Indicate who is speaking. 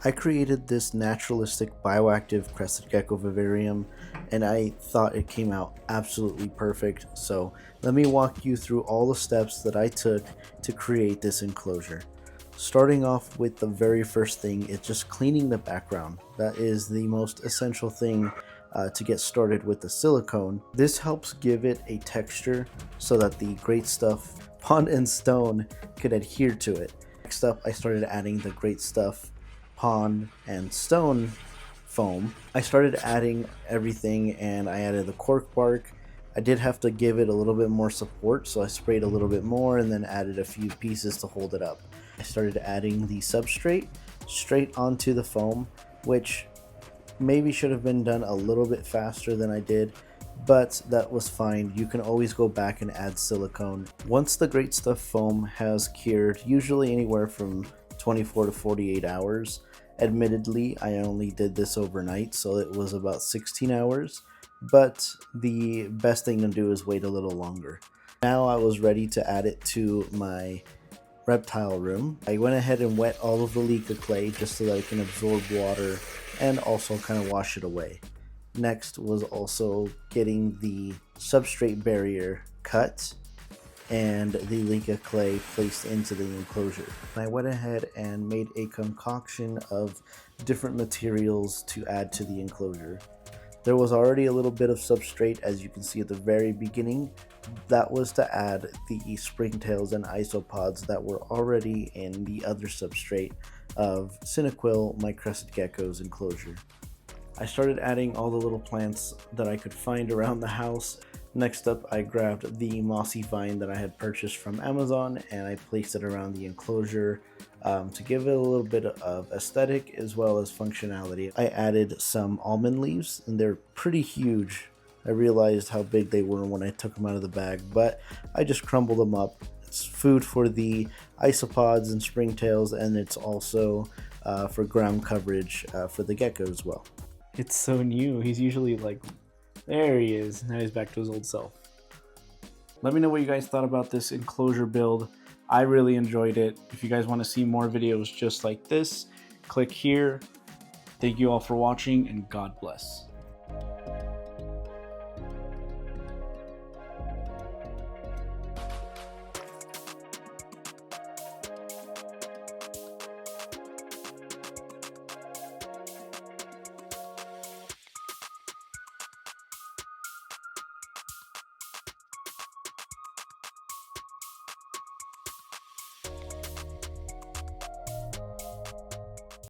Speaker 1: I created this naturalistic bioactive crested gecko vivarium and I thought it came out absolutely perfect. So let me walk you through all the steps that I took to create this enclosure. Starting off with the very first thing is just cleaning the background. That is the most essential thing to get started with the silicone. This helps give it a texture so that the great stuff pond and stone could adhere to it. Next up, I started adding the great stuff pond and stone foam. I started adding everything and I added the cork bark. I did have to give it a little bit more support, so I sprayed a little bit more and then added a few pieces to hold it up. I started adding the substrate straight onto the foam, which maybe should have been done a little bit faster than I did, but that was fine. You can always go back and add silicone. Once the Great Stuff foam has cured, usually anywhere from 24 to 48 hours. Admittedly, I only did this overnight, so it was about 16 hours, but the best thing to do is wait a little longer. Now I was ready to add it to my reptile room. I went ahead and wet all of the leca clay just so that it can absorb water and also kind of wash it away. Next was also getting the substrate barrier cut and the leca clay placed into the enclosure. I went ahead and made a concoction of different materials to add to the enclosure. There was already a little bit of substrate, as you can see at the very beginning. That was to add the springtails and isopods that were already in the other substrate of Cinequil, my crested gecko's enclosure. I started adding all the little plants that I could find around the house. Next up, I grabbed the mossy vine that I had purchased from Amazon and I placed it around the enclosure to give it a little bit of aesthetic as well as functionality. I added some almond leaves and they're pretty huge. I realized how big they were when I took them out of the bag, but I just crumbled them up. It's food for the isopods and springtails, and it's also for ground coverage for the gecko as well.
Speaker 2: It's so new. He's usually like, there he is. Now he's back to his old self. Let me know what you guys thought about this enclosure build. I really enjoyed it. If you guys want to see more videos just like this, click here. Thank you all for watching and God bless.